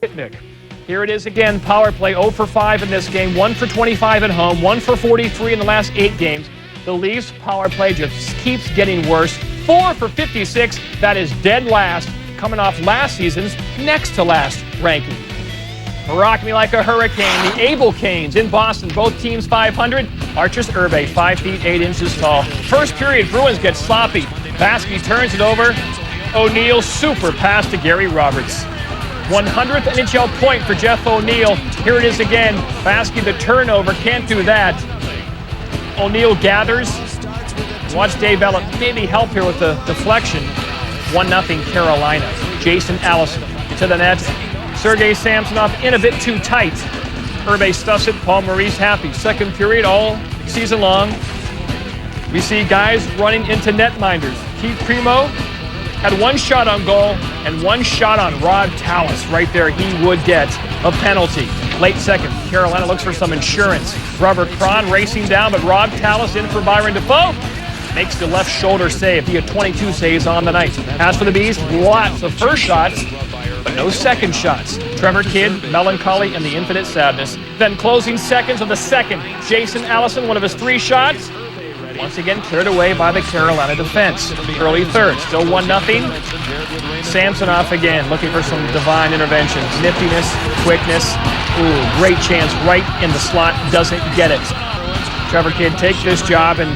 Roenick. Here it is again, power play 0 for 5 in this game, 1 for 25 at home, 1 for 43 in the last 8 games. The Leafs power play just keeps getting worse. 4 for 56, that is dead last, coming off last season's next to last ranking. Rock me like a hurricane, the Able Canes in Boston, both teams 500. Archers Urbe, 5 feet 8 inches tall. First period, Bruins get sloppy. Baskey turns it over. O'Neill, super pass to Gary Roberts. 100th NHL point for Jeff O'Neill. Here it is again. Baskey the turnover, can't do that. O'Neill gathers. Watch Dave Ellett maybe help here with the deflection. 1-0 Carolina. Jason Allison to the net. Sergei Samsonov in a bit too tight. Urbe stuffs it. Paul Maurice happy. Second period all season long. We see guys running into netminders. Keith Primo had 1 shot on goal and 1 shot on Rod Tallis. Right there, he would get a penalty. Late second, Carolina looks for some insurance. Robert Cron racing down, but Rod Tallis in for Byron Defoe. Makes the left shoulder save. He had 22 saves on the night. As for the Bees, lots of first shots, but no second shots. Trevor Kidd, melancholy and the infinite sadness. Then closing seconds of the second. Jason Allison, one of his 3 shots. Once again cleared away by the Carolina defense. Early third, still 1-0. Samsonov again, looking for some divine intervention. Niftiness, quickness. Ooh, great chance right in the slot, doesn't get it. Trevor Kidd takes this job and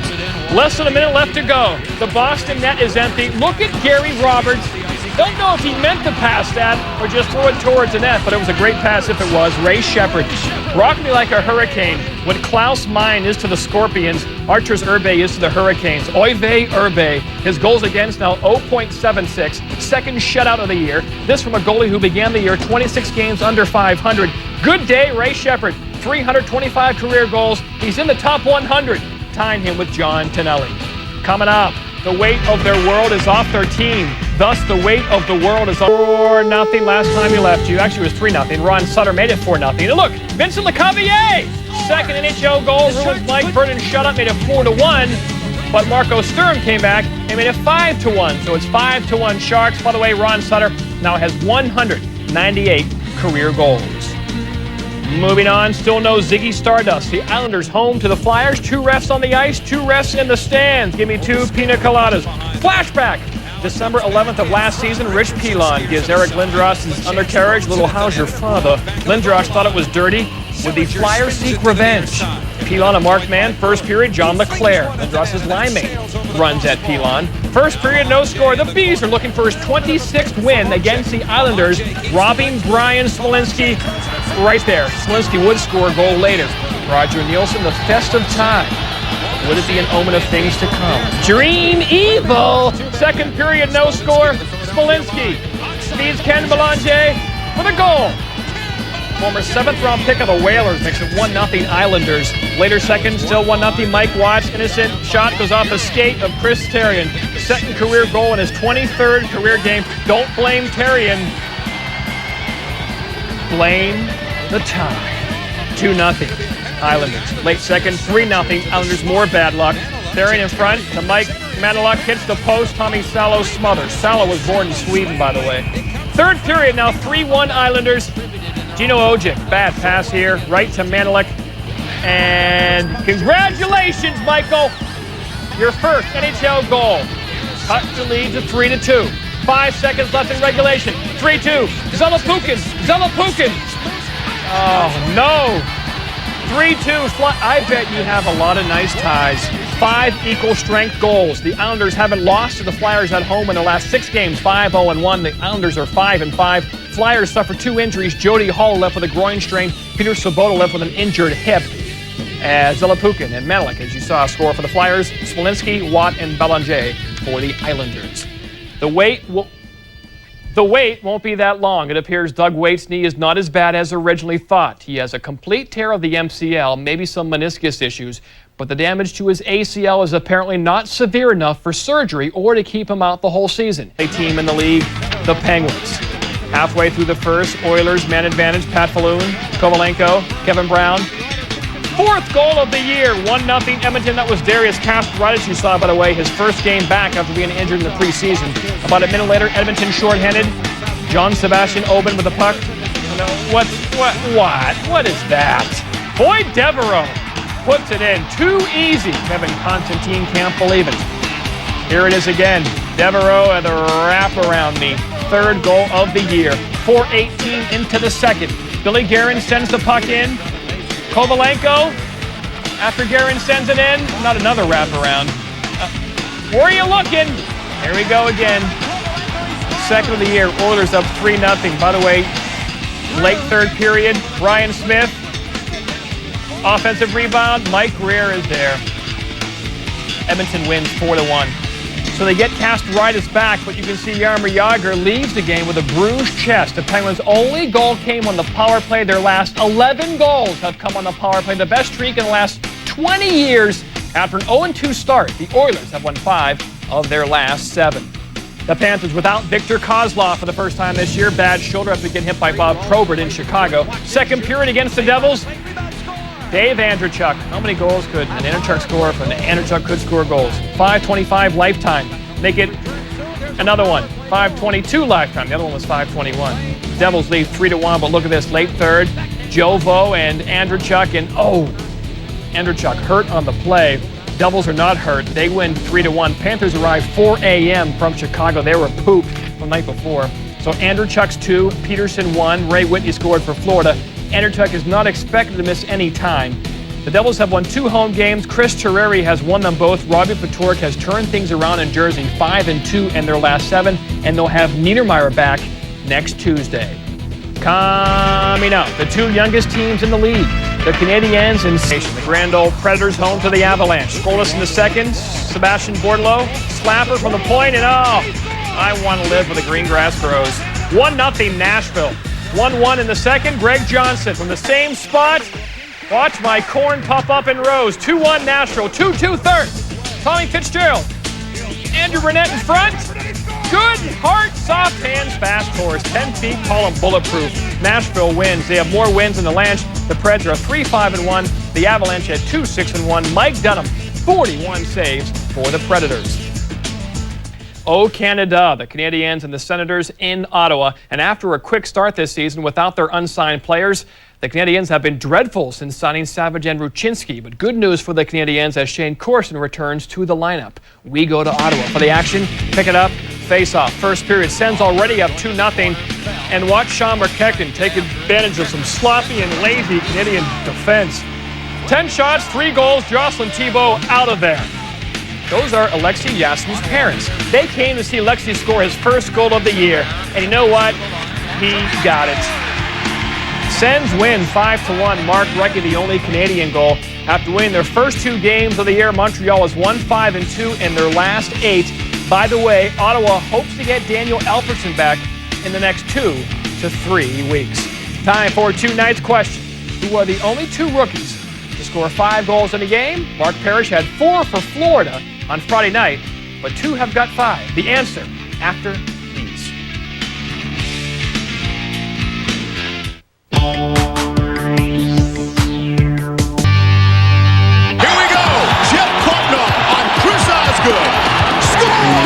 less than a minute left to go. The Boston net is empty. Look at Gary Roberts. Don't know if he meant to pass that or just throw it towards the net, but it was a great pass if it was. Ray Shepherd. Rock me like a hurricane. What Klaus Meine is to the Scorpions, Archers Urbe is to the Hurricanes. Oy vey Urbe. His goals against now 0.76. Second shutout of the year. This from a goalie who began the year 26 games under 500. Good day, Ray Shepherd. 325 career goals. He's in the top 100. Tying him with John Tonelli. Coming up, the weight of their world is off their team. Thus, the weight of the world is 4-0 last time he left you. Actually, it was 3-0. Ron Sutter made it 4-0. And look, Vincent Lecavalier, second NHL goal. Bruins Mike Vernon shutout, made it 4-1. But Marco Sturm came back and made it 5-1. So it's 5-1 Sharks. By the way, Ron Sutter now has 198 career goals. Moving on, still no Ziggy Stardust. The Islanders home to the Flyers. 2 refs on the ice, 2 refs in the stands. Give me 2 pina coladas. Flashback. December 11th of last season, Rich Pilon gives Eric Lindros his undercarriage. Little how's your father? Lindros thought it was dirty. Would the Flyers seek revenge? Pilon a marked man. First period, John LeClaire, Lindros' line mate, runs at Pilon. First period, no score. The Bees are looking for his 26th win against the Islanders, robbing Brian Smolinski right there. Smolinski would score a goal later. Roger Nielsen, the festive time. Would it be an omen of things to come? Dream evil. Second period, no score. Smolinski feeds Ken Belanger for the goal. Former 7th-round pick of the Whalers makes it 1-0 Islanders. Later second, still 1-0 Mike Watts. Innocent shot goes off the skate of Chris Therien. Second career goal in his 23rd career game. Don't blame Therien. Blame the tie. 2-0 Islanders. Late second, 3-0 Islanders. More bad luck. Therien in front to Mike Maniluk, hits the post. Tommy Salo smothers. Salo was born in Sweden, by the way. Third period now, 3-1 Islanders. Gino Ojic, bad pass here, right to Maniluk. And congratulations, Michael. Your first NHL goal. Cut the lead to 3-2. 5 seconds left in regulation. 3-2. Zalapukin. Oh, no. 3-2. I bet you have a lot of nice ties. 5 equal strength goals. The Islanders haven't lost to the Flyers at home in the last 6 games. 5-0-1. The Islanders are 5-5. Flyers suffered 2 injuries. Jody Hall left with a groin strain. Peter Svoboda left with an injured hip. As Zalapukin and Maniluk, as you saw, score for the Flyers. Smolinski, Watt, and Belanger for the Islanders. The wait won't be that long. It appears Doug Waite's knee is not as bad as originally thought. He has a complete tear of the MCL, maybe some meniscus issues, but the damage to his ACL is apparently not severe enough for surgery or to keep him out the whole season. A team in the league, the Penguins. Halfway through the first, Oilers man advantage, Pat Falloon, Kovalenko, Kevin Brown. 4th goal of the year, 1-0 Edmonton. That was Darius Kasparaitis, you saw, by the way, his first game back after being injured in the preseason. About a minute later, Edmonton shorthanded. John Sebastian Aubin with the puck. What is that? Boyd Devereaux puts it in. Too easy. Kevin Constantine can't believe it. Here it is again. Devereaux at the wraparound knee. Third goal of the year. 4:18 into the second. Billy Guerin sends the puck in. Kovalenko, after Guerin sends it in, not another wraparound. Where are you looking? Here we go again. Second of the year. Oilers up 3-0. By the way, late third period. Brian Smith. Offensive rebound. Mike Greer is there. Edmonton wins 4-1. So they get Castritis back, but you can see Jaromir Jagr leaves the game with a bruised chest. The Penguins' only goal came on the power play. Their last 11 goals have come on the power play. The best streak in the last 20 years. After an 0-2 start, the Oilers have won 5 of their last 7. The Panthers without Victor Kozlov for the first time this year. Bad shoulder after getting hit by Bob Probert in Chicago. Second period against the Devils. Dave Andreychuk. How many goals could an Andreychuk score if an Andreychuk could score goals? 525 lifetime. Make it another one. 522 lifetime. The other one was 521. Devils lead 3-1, but look at this. Late third, Jovo and Andreychuk. And Andreychuk hurt on the play. Devils are not hurt. They win 3-1. Panthers arrived 4 a.m. from Chicago. They were pooped the night before. So Andreychuk's 2, Peterson 1, Ray Whitney scored for Florida. Andreychuk is not expected to miss any time. The Devils have won 2 home games. Chris Terreri has won them both. Robbie Patorek has turned things around in Jersey, 5-2 in their last 7, and they'll have Niedermeyer back next Tuesday. Coming up, the 2 youngest teams in the league, the Canadiens and the Grand Ole Predators home to the Avalanche. Scoreless in the second, Sebastian Bordelot, slapper from the point, and I want to live where the green grass grows. 1-0 Nashville. 1-1 in the second, Greg Johnson from the same spot. Watch my corn pop up in rows. 2-1 Nashville, 2-2 third. Tommy Fitzgerald, Andrew Burnett in front. Good heart, soft hands, fast horse. 10 feet, call him bulletproof. Nashville wins. They have more wins than the Lanch. The Preds are 3-5-1. The Avalanche at 2-6-1. Mike Dunham, 41 saves for the Predators. Oh, Canada, the Canadiens and the Senators in Ottawa. And after a quick start this season without their unsigned players, the Canadiens have been dreadful since signing Savage and Ruchinski. But good news for the Canadiens as Shane Corson returns to the lineup. We go to Ottawa for the action. Pick it up. Face-off. First period. Sens already up 2-0. And watch Sean McKechnie take advantage of some sloppy and lazy Canadian defense. 10 shots, 3 goals. Jocelyn Thibault out of there. Those are Alexei Yassin's parents. They came to see Alexei score his first goal of the year. And you know what? He got it. Sens win 5-1. Mark Recchi, the only Canadian goal. After winning their first 2 games of the year, Montreal has won 5-2 in their last 8. By the way, Ottawa hopes to get Daniel Alfredsson back in the next 2 to 3 weeks. Time for tonight's question. Who are the only 2 rookies to score 5 goals in a game? Mark Parrish had 4 for Florida on Friday night, but 2 have got 5. The answer after these. Here we go. Jeff Kortnoff on Chris Osgood. Score!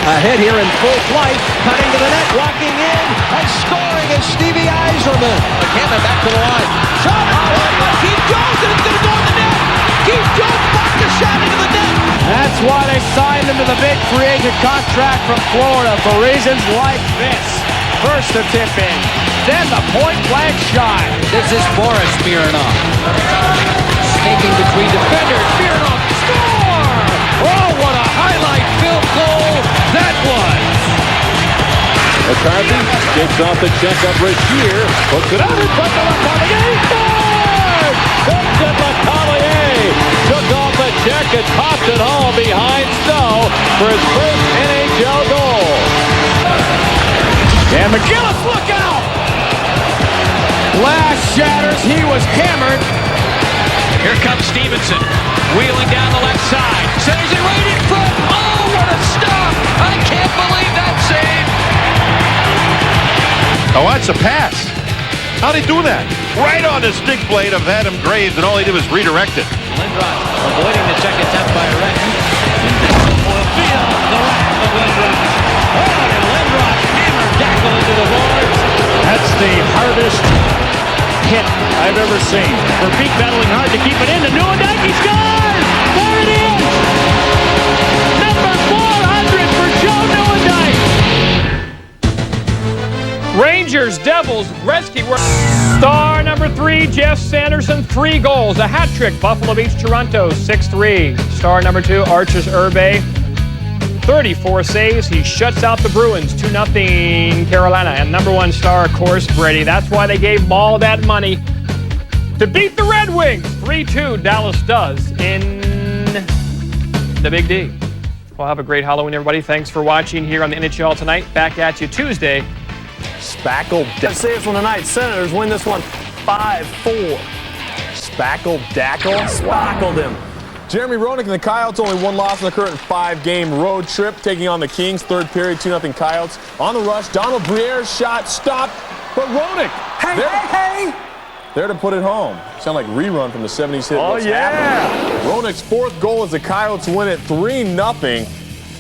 Ahead here in full flight, cutting to the net, walking in, and scoring is Stevie Yzerman. McKenna back to the line. Shot! Keith Jones, and it's going to go in the net. Keith Jones blocked the shot into the net. That's why they signed him to the big free agent contract from Florida, for reasons like this. First the tip in, then the point-blank shot. This is Boris Smirnoff. Snaking between defenders. Smirnoff, score! Oh, what a highlight film goal that was! McCarthy takes off the check of Messier, hooks it out in front of LeCavalier. Scored! Vincent LeCavalier took off the check and popped it home behind Snow for his first NHL goal. And McGillis, look out! Glass shatters, he was hammered. Here comes Stevenson, wheeling down the left side. Centers it right in front. Oh, what a stop! I can't believe that save! Oh, that's a pass. How'd he do that? Right on the stick blade of Adam Graves, and all he did was redirect it. Lindros avoiding the check attempt by Roenick. Feel the wrath of Lindros. Oh, and Lindros hammered Jagr into the nervous hit I've ever seen. Verbeek battling hard to keep it in. The Nieuwendyk, he scores! There it is! Number 400 for Joe Nieuwendyk! Rangers, Devils, Gretzky. Star number 3, Jeff Sanderson, 3 goals. A hat trick. Buffalo beats Toronto 6-3. Star number 2, Archers Urbe, 34 saves. He shuts out the Bruins 2-0 Carolina. And number 1 star, of course, Brady. That's why they gave him all that money to beat the Red Wings. 3-2 Dallas does in the Big D. Well, have a great Halloween, everybody. Thanks for watching here on the NHL Tonight. Back at you Tuesday. Spackle. Saves one tonight. Senators win this one 5-4. Spackle, Dackle, spackled him. Jeremy Roenick and the Coyotes only one loss in the current 5-game road trip, taking on the Kings. Third period, 2-0 Coyotes. On the rush, Donald Briere's shot stopped, but Roenick. Hey! There to put it home. Sound like rerun from the 70s hit. Oh, yeah! Roenick's 4th goal as the Coyotes win it 3-0.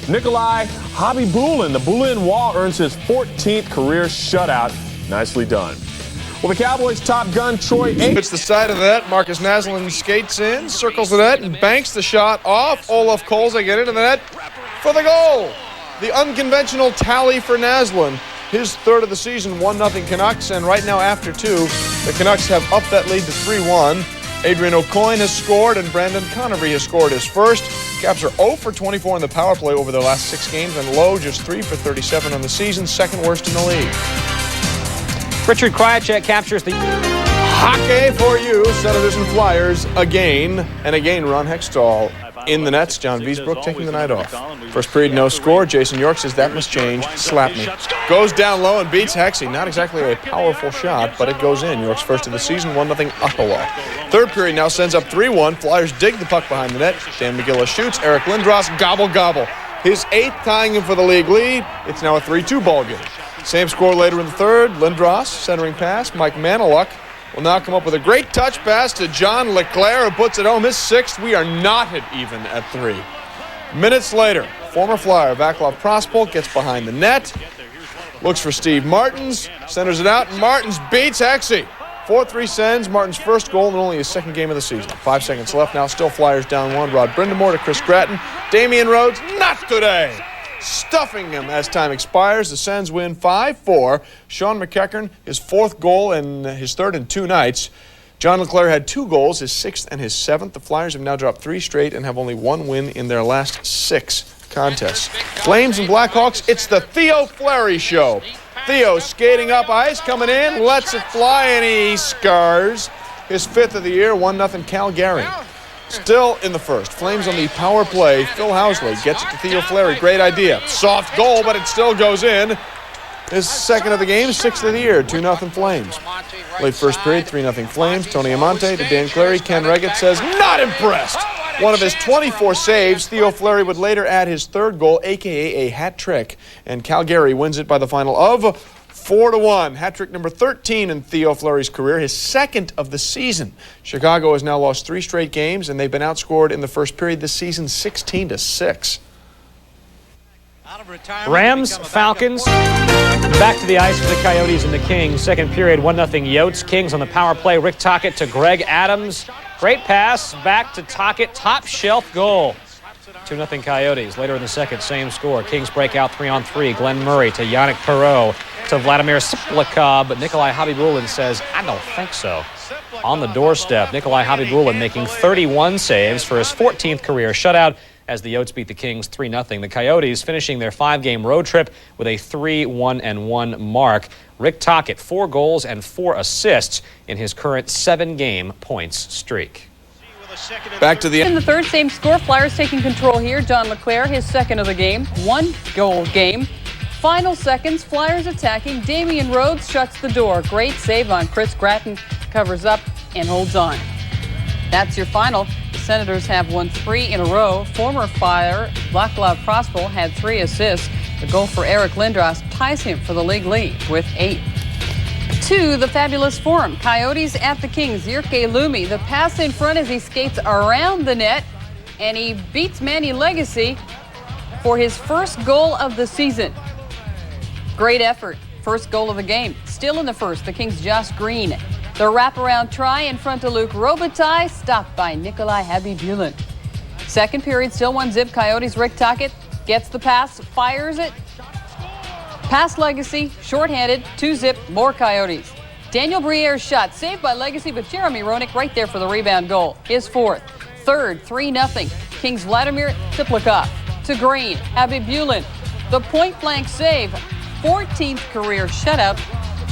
Nikolai Khabibulin, the Bulin Wall, earns his 14th career shutout. Nicely done. Well, the Cowboys' top gun, Troy Aikman. Hits the side of the net. Marcus Naslund skates in, circles the net, and banks the shot off. Olaf Kolzig get into the net for the goal. The unconventional tally for Naslund. His 3rd of the season, 1-0 Canucks, and right now after 2, the Canucks have upped that lead to 3-1. Adrian Aucoin has scored, and Brandon Connery has scored his first. Caps are 0 for 24 in the power play over their last 6 games, and Lowe just 3 for 37 on the season, 2nd worst in the league. Richard Krajicek captures the Hockey for you, Senators and Flyers again and again. Ron Hextall in the nets. John Wiesbrook taking the night off. First period, no score. Jason York says that must change. Slap me. Goes down low and beats Hexy. Not exactly a powerful shot, but it goes in. York's first of the season, 1-0 Ottawa. Third period now sends up 3-1. Flyers dig the puck behind the net. Dan Mpgilny shoots. Eric Lindros gobble. His 8th tying him for the league lead. It's now a 3-2 ball game. Same score later in the third. Lindros, centering pass. Mike Maniluk will now come up with a great touch pass to John Leclerc, who puts it home. His 6th. We are not at even at 3. Minutes later, former Flyer Vaclav Prospol gets behind the net. Looks for Steve Martins. Centers it out, and Martins beats Hexy. 4-3 sends Martin's first goal in only his 2nd game of the season. 5 seconds left now. Still Flyers down 1. Rod Brindamore to Chris Gratton. Damian Rhodes, not today. Stuffing him as time expires. The Sens win 5-4. Sean McEachern, his 4th goal and his 3rd in 2 nights. John Leclerc had 2 goals, his 6th and his 7th. The Flyers have now dropped 3 straight and have only 1 win in their last 6 contests. Flames and Blackhawks, it's the Theo Fleury show. Theo skating up ice, coming in, lets it fly, and he scars. His 5th of the year, 1-0 Calgary. Still in the first. Flames on the power play. Phil Housley gets it to Theo Fleury. Great idea. Soft goal, but it still goes in. His 2nd of the game, 6th of the year, 2-0 Flames. Late first period, 3-0 Flames. Tony Amante to Dan Clary. Ken Reggett says, not impressed. One of his 24 saves. Theo Fleury would later add his 3rd goal, a.k.a. a hat trick. And Calgary wins it by the final of 4-1. Hat trick number 13 in Theo Fleury's career, his 2nd of the season. Chicago has now lost 3 straight games, and they've been outscored in the first period this season 16-6. Rams, Falcons, back to the ice for the Coyotes and the Kings. 2nd period, 1-0 Yotes. Kings on the power play. Rick Tocchet to Greg Adams. Great pass, back to Tocchet, top shelf goal. 2-0 Coyotes. Later in the 2nd, same score. Kings break out 3-on-3. Glenn Murray to Yannick Perreault to Vladimir Siplakov, but Nikolai Khabibulin says, I don't think so. On the doorstep, Nikolai Khabibulin making 31 saves for his 14th career shutout as the Yotes beat the Kings 3-0. The Coyotes finishing their 5-game road trip with a 3-1-1 mark. Rick Tocchet, 4 goals and 4 assists in his current 7-game points streak. Back to the in the third, same score. Flyers taking control here. John Leclerc, his 2nd of the game. 1-goal game. Final seconds, Flyers attacking. Damian Rhodes shuts the door. Great save on Chris Gratton. Covers up and holds on. That's your final. The Senators have won 3 in a row. Former Flyer Vaclav Prospol had 3 assists. The goal for Eric Lindros ties him for the league lead with 8. To the fabulous Forum. Coyotes at the Kings. Jirke Lumi. The pass in front as he skates around the net. And he beats Manny Legacy for his first goal of the season. Great effort first goal of the game. Still in the first, the Kings' Josh Green. The wraparound try in front of Luke Robitaille, stopped by Nikolai Mpgilny. Second period, still 1-0 Coyotes. Rick Tocchet gets the pass, fires it. Pass Legacy, shorthanded, 2-0, more Coyotes. Daniel Briere's shot, saved by Legacy, but Jeremy Roenick right there for the rebound goal. His fourth. Third, 3-0. Kings Vladimir Tiplikov to Green. Mpgilny, the point-blank save. 14th career shutout.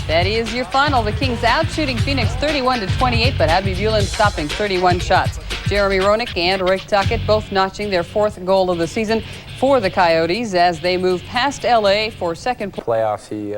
That is your final. The Kings out-shooting Phoenix 31-28, but Mpgilny stopping 31 shots. Jeremy Roenick and Rick Tocchet both notching their fourth goal of the season for the Coyotes as they move past L.A. for second. Playoffs, he